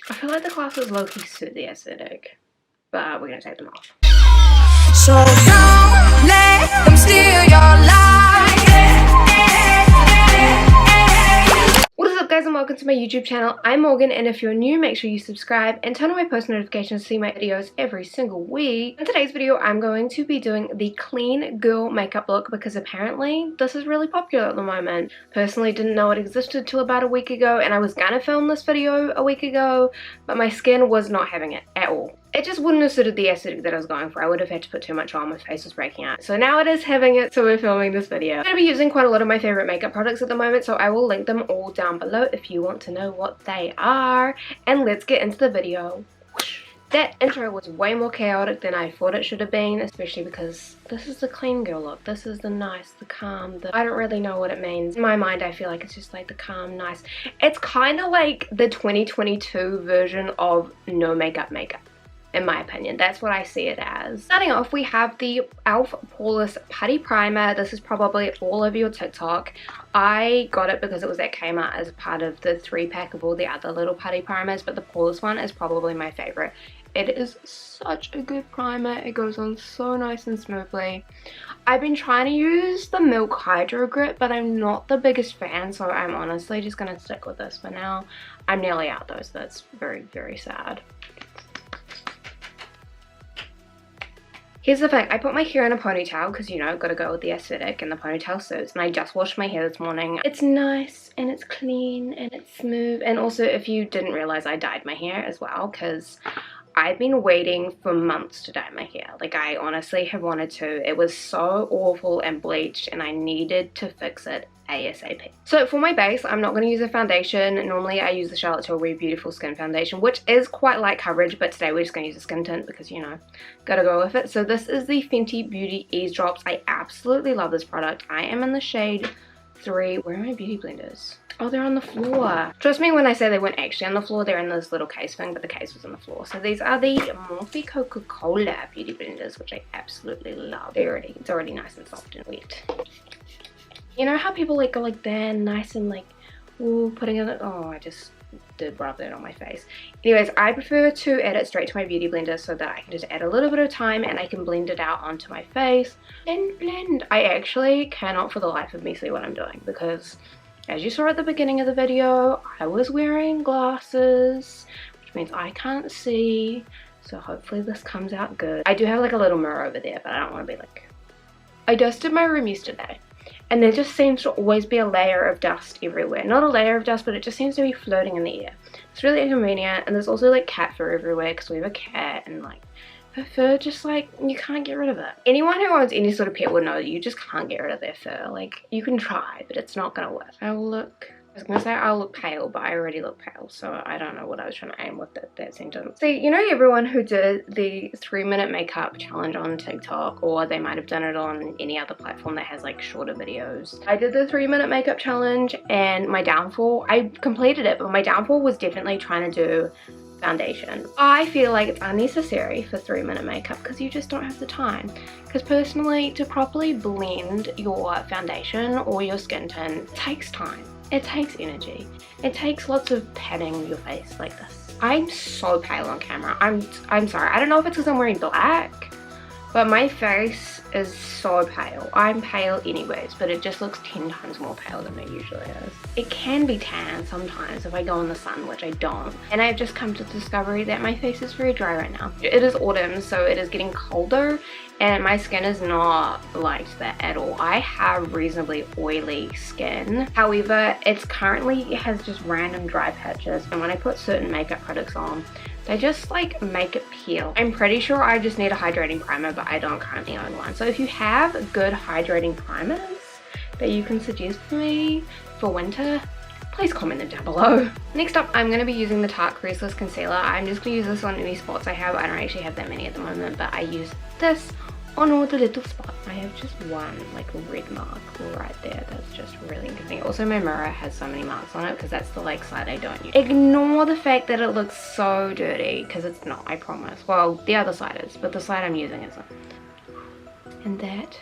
I feel like the glasses low-key suit the aesthetic, but we're gonna take them off. So don't let them steal your life. What is up, guys, and welcome to my YouTube channel. I'm Morgan, and if you're new, make sure you subscribe and turn on my post notifications to see my videos every single week. In today's video, I'm going to be doing the clean girl makeup look because apparently this is really popular at the moment. Personally, didn't know it existed till about a week ago, and I was gonna film this video a week ago, but my skin was not having it at all. It just wouldn't have suited the aesthetic that I was going for. I would have had to put too much on, my face was breaking out. So now it is having it, so we're filming this video. I'm going to be using quite a lot of my favorite makeup products at the moment, so I will link them all down below if you want to know what they are. And let's get into the video. That intro was way more chaotic than I thought it should have been, especially because this is the clean girl look. This is the nice, the calm, I don't really know what it means. In my mind, I feel like it's just like the calm, nice. It's kind of like the 2022 version of no makeup. In my opinion, that's what I see it as. Starting off, we have the e.l.f. Poreless Putty Primer. This is probably all over your TikTok. I got it because it was at Kmart as part of the 3-pack of all the other little putty primers, but the Poreless one is probably my favorite. It is such a good primer. It goes on so nice and smoothly. I've been trying to use the Milk Hydro Grip, but I'm not the biggest fan, so I'm honestly just gonna stick with this for now. I'm nearly out though, so that's very, very sad. Here's the thing, I put my hair in a ponytail because, you know, gotta go with the aesthetic and the ponytail suits, and I just washed my hair this morning. It's nice and it's clean and it's smooth, and also if you didn't realize, I dyed my hair as well because I've been waiting for months to dye my hair. Like, I honestly have wanted to. It was so awful and bleached and I needed to fix it ASAP. So for my base, I'm not going to use a foundation. Normally I use the Charlotte Tilbury Beautiful Skin Foundation, which is quite light coverage, but today we're just going to use a skin tint because, you know, gotta go with it. So this is the Fenty Beauty Eavesdrops. I absolutely love this product. I am in the shade 3. Where are my beauty blenders? Oh, they're on the floor. Trust me when I say they weren't actually on the floor. They're in this little case thing, but the case was on the floor. So these are the Morphe Coca-Cola beauty blenders, which I absolutely love. It's already nice and soft and wet. You know how people like go like that, nice and like, ooh, putting it, oh, I just did rub that on my face. Anyways, I prefer to add it straight to my beauty blender so that I can just add a little bit of time and I can blend it out onto my face and blend. I actually cannot for the life of me see what I'm doing because as you saw at the beginning of the video, I was wearing glasses, which means I can't see. So hopefully this comes out good. I do have like a little mirror over there, but I don't want to be like... I dusted my room yesterday, and there just seems to always be a layer of dust everywhere. Not a layer of dust, but it just seems to be floating in the air. It's really inconvenient, and there's also like cat fur everywhere because we have a cat, and like her fur just like, you can't get rid of it. Anyone who owns any sort of pet would know that you just can't get rid of their fur. Like, you can try, but it's not gonna work. I was gonna say I'll look pale, but I already look pale, so I don't know what I was trying to aim with that sentence. See, you know everyone who did the 3-minute makeup challenge on TikTok, or they might have done it on any other platform that has like shorter videos. I did the 3-minute makeup challenge, and my downfall, I completed it, but my downfall was definitely trying to do foundation. I feel like it's unnecessary for 3-minute makeup because you just don't have the time. Because personally, to properly blend your foundation or your skin tint takes time. It takes energy. It takes lots of patting your face like this. I'm so pale on camera. I'm sorry. I don't know if it's because I'm wearing black, but my face is so pale. I'm pale anyways, but it just looks 10 times more pale than it usually is. It can be tan sometimes if I go in the sun, which I don't. And I've just come to the discovery that my face is very dry right now. It is autumn, so it is getting colder, and my skin is not like that at all. I have reasonably oily skin. However, it's currently has just random dry patches, and when I put certain makeup products on, they just like make it peel. I'm pretty sure I just need a hydrating primer, but I don't currently own one. So if you have good hydrating primers that you can suggest for me for winter, please comment them down below. Next up, I'm going to be using the Tarte Creaseless Concealer. I'm just going to use this on any spots I have. I don't actually have that many at the moment, but I use this on all the little spots. I have just one like red mark right there. That's just really inconvenient. Also, my mirror has so many marks on it because that's the like side I don't use. Ignore the fact that it looks so dirty because it's not, I promise. Well, the other side is, but the side I'm using isn't. And that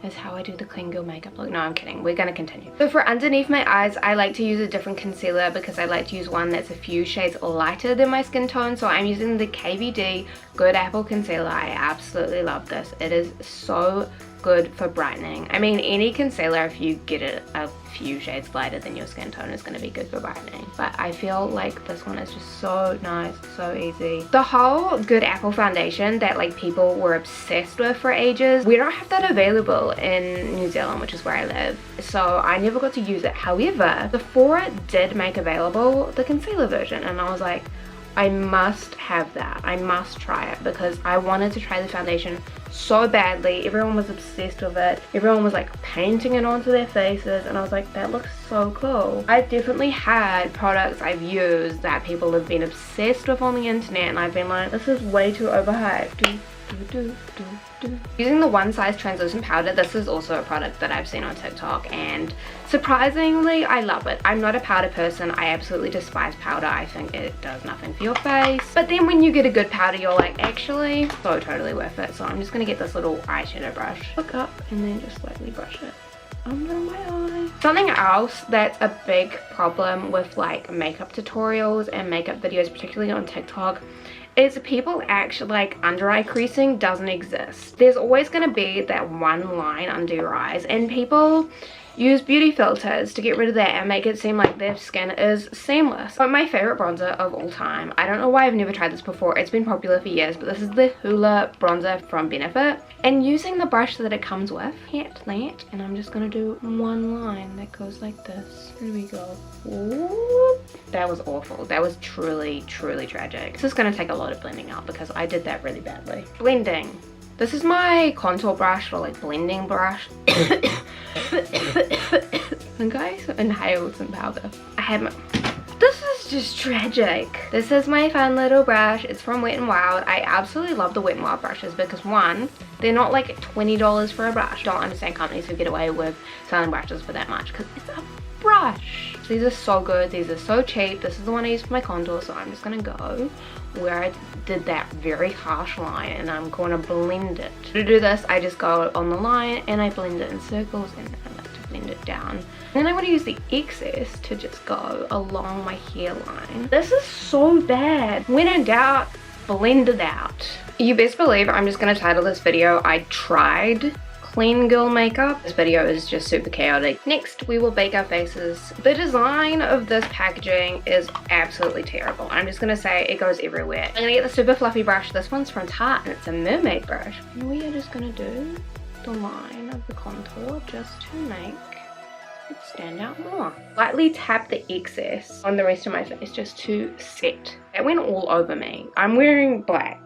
is how I do the clean girl makeup look. No, I'm kidding. We're gonna continue. So for underneath my eyes, I like to use a different concealer because I like to use one that's a few shades lighter than my skin tone. So I'm using the KVD Good Apple Concealer. I absolutely love this. It is so good for brightening. I mean, any concealer, if you get it a few shades lighter than your skin tone, is going to be good for brightening. But I feel like this one is just so nice, so easy. The whole Good Apple foundation that like people were obsessed with for ages, we don't have that available in New Zealand, which is where I live. So I never got to use it. However, Sephora did make available the concealer version, and I was like, I must have that. I must try it because I wanted to try the foundation so badly. Everyone was obsessed with it. Everyone was like painting it onto their faces, and I was like, that looks so cool. I've definitely had products I've used that people have been obsessed with on the internet, and I've been like, this is way too overhyped. Using the One Size translucent powder, this is also a product that I've seen on TikTok, and surprisingly I love it. I'm not a powder person. I absolutely despise powder. I think it does nothing for your face, but then when you get a good powder, you're like, actually so totally worth it. So I'm just gonna get this little eyeshadow brush, look up, and then just lightly brush it under my eye. Something else that's a big problem with like makeup tutorials and makeup videos, particularly on TikTok, is people actually like under eye creasing doesn't exist. There's always going to be that one line under your eyes, and people use beauty filters to get rid of that and make it seem like their skin is seamless. But my favorite bronzer of all time, I don't know why I've never tried this before, it's been popular for years, but this is the Hoola bronzer from Benefit, and using the brush that it comes with, and I'm just gonna do one line that goes like this. Here we go. Ooh, that was awful. That was truly tragic. This is gonna take a lot of blending out because I did that really badly. Blending. This is my contour brush, or like blending brush. And guys, inhaled some powder. This is just tragic. This is my fun little brush. It's from Wet n Wild. I absolutely love the Wet n Wild brushes because one, they're not like $20 for a brush. Don't understand companies who get away with selling brushes for that much because it's a brush. These are so good. These are so cheap. This is the one I use for my contour, so I'm just gonna go where I did that very harsh line and I'm going to blend it. To do this, I just go on the line and I blend it in circles, and then I like to blend it down. Then I want to use the excess to just go along my hairline. This is so bad. When in doubt, blend it out. You best believe I'm just going to title this video, I tried clean girl makeup. This video is just super chaotic. Next, we will bake our faces. The design of this packaging is absolutely terrible. I'm just gonna say it goes everywhere. I'm gonna get the super fluffy brush. This one's from Tarte and it's a mermaid brush. And we are just gonna do the line of the contour just to make it stand out more. Lightly tap the excess on the rest of my face just to set. That went all over me. I'm wearing black.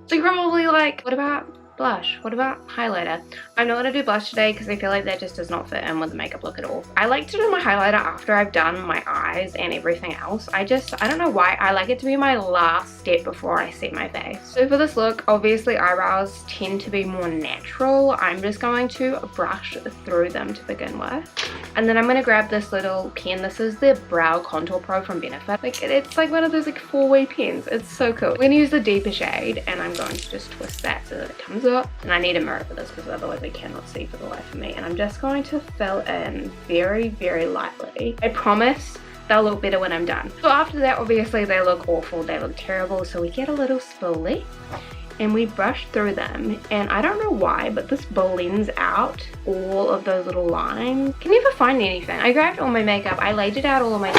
So you're probably like, what about blush? What about highlighter? I'm not going to do blush today because I feel like that just does not fit in with the makeup look at all. I like to do my highlighter after I've done my eyes and everything else. I don't know why. I like it to be my last step before I set my face. So for this look, obviously eyebrows tend to be more natural. I'm just going to brush through them to begin with. And then I'm going to grab this little pen. This is the Brow Contour Pro from Benefit. Like it's like one of those like 4-way pens. It's so cool. We're going to use the deeper shade and I'm going to just twist that so that it comes up. And I need a mirror for this because otherwise I cannot see for the life of me. And I'm just going to fill in very lightly. I promise they'll look better when I'm done. So after that, obviously they look awful. They look terrible. So we get a little spoolie and we brush through them. And I don't know why, but this blends out all of those little lines. Can never find anything. I grabbed all my makeup. I laid it out all of my...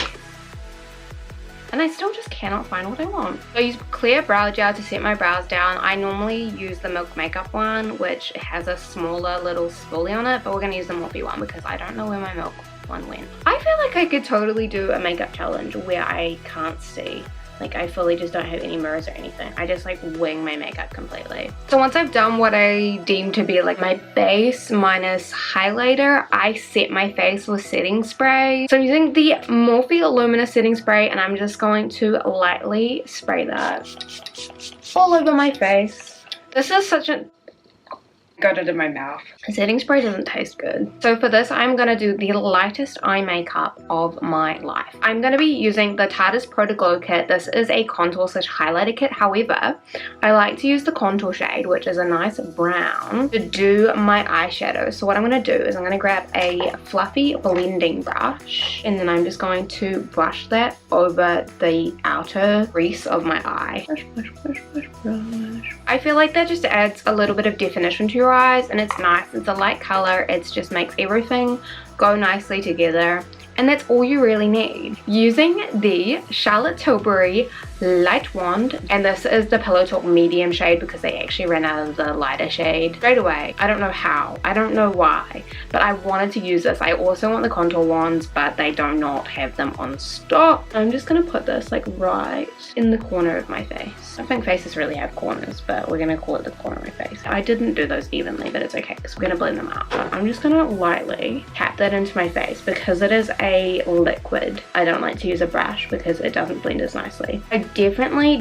and I still just cannot find what I want. So I use clear brow gel to set my brows down. I normally use the Milk Makeup one, which has a smaller little spoolie on it, but we're gonna use the Morphe one because I don't know where my Milk one went. I feel like I could totally do a makeup challenge where I can't see. Like I fully just don't have any mirrors or anything. I just like wing my makeup completely. So once I've done what I deem to be like my base minus highlighter, I set my face with setting spray. So I'm using the Morphe Illumina setting spray and I'm just going to lightly spray that all over my face. This is such a... Got it in my mouth. Setting spray doesn't taste good. So for this, I'm gonna do the lightest eye makeup of my life. I'm gonna be using the Tarte's Pro to Glow kit. This is a contour slash highlighter kit. However, I like to use the contour shade, which is a nice brown, to do my eyeshadow. So what I'm gonna do is I'm gonna grab a fluffy blending brush, and then I'm just going to brush that over the outer crease of my eye. Brush, brush, brush, brush, brush. I feel like that just adds a little bit of definition to your eyes, and it's nice. It's a light color. It just makes everything go nicely together, and that's all you really need. Using the Charlotte Tilbury light wand, and this is the Pillow Talk medium shade because they actually ran out of the lighter shade straight away. I don't know how, I don't know why, but I wanted to use this. I also want the contour wands, but they do not have them on stock. I'm just gonna put this like right in the corner of my face. I think faces really have corners, but we're gonna call it the corner of my face. I didn't do those evenly, but it's okay because we're gonna blend them out. But I'm just gonna lightly tap that into my face because it is a liquid. I don't like to use a brush because it doesn't blend as nicely. I definitely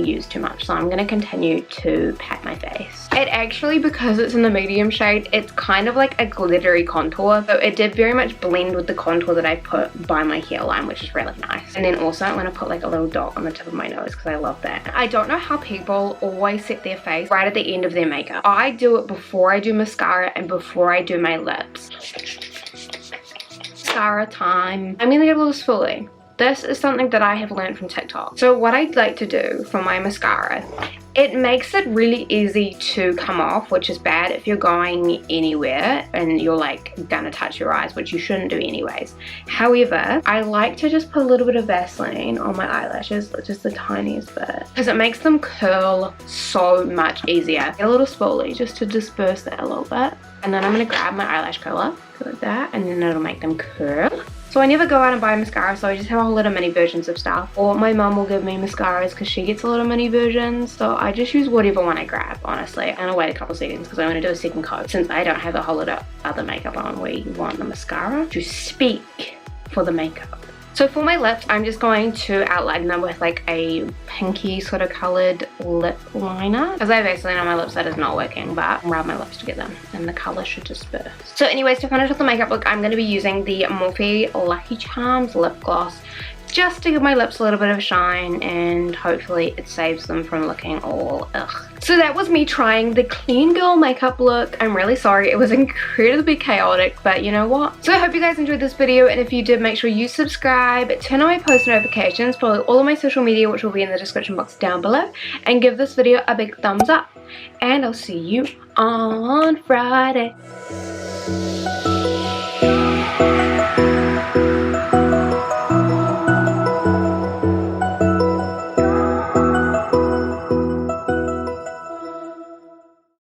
use too much, so I'm gonna continue to pat my face. It actually, because it's in the medium shade, it's kind of like a glittery contour, so it did very much blend with the contour that I put by my hairline, which is really nice. And then also I'm gonna put like a little dot on the tip of my nose because I love that. I don't know how people always set their face right at the end of their makeup. I do it before I do mascara and before I do my lips. Mascara time. I'm gonna get a little spoolie. This is something that I have learned from TikTok. So what I'd like to do for my mascara, it makes it really easy to come off, which is bad if you're going anywhere and you're like gonna touch your eyes, which you shouldn't do anyways. However, I like to just put a little bit of Vaseline on my eyelashes, just the tiniest bit, because it makes them curl so much easier. Get a little spoolie just to disperse that a little bit. And then I'm gonna grab my eyelash curler, go like that, and then it'll make them curl. So I never go out and buy mascara, so I just have a whole lot of mini versions of stuff. Or my mum will give me mascaras because she gets a lot of mini versions. So I just use whatever one I grab, honestly. And I'll wait a couple seconds because I'm going to do a second coat. Since I don't have a whole lot of other makeup on, we want the mascara to speak for the makeup. So for my lips, I'm just going to outline them with like a pinky sort of coloured lip liner. Because I have Vaseline on my lips, that is not working, but I'll rub my lips together and the colour should disperse. So anyways, to finish off the makeup look, I'm going to be using the Morphe Lucky Charms lip gloss just to give my lips a little bit of shine, and hopefully it saves them from looking all ugh. So that was me trying the clean girl makeup look. I'm really sorry, it was incredibly chaotic, but you know what? So I hope you guys enjoyed this video, and if you did, make sure you subscribe, turn on my post notifications, follow all of my social media, which will be in the description box down below, and give this video a big thumbs up. And I'll see you on Friday.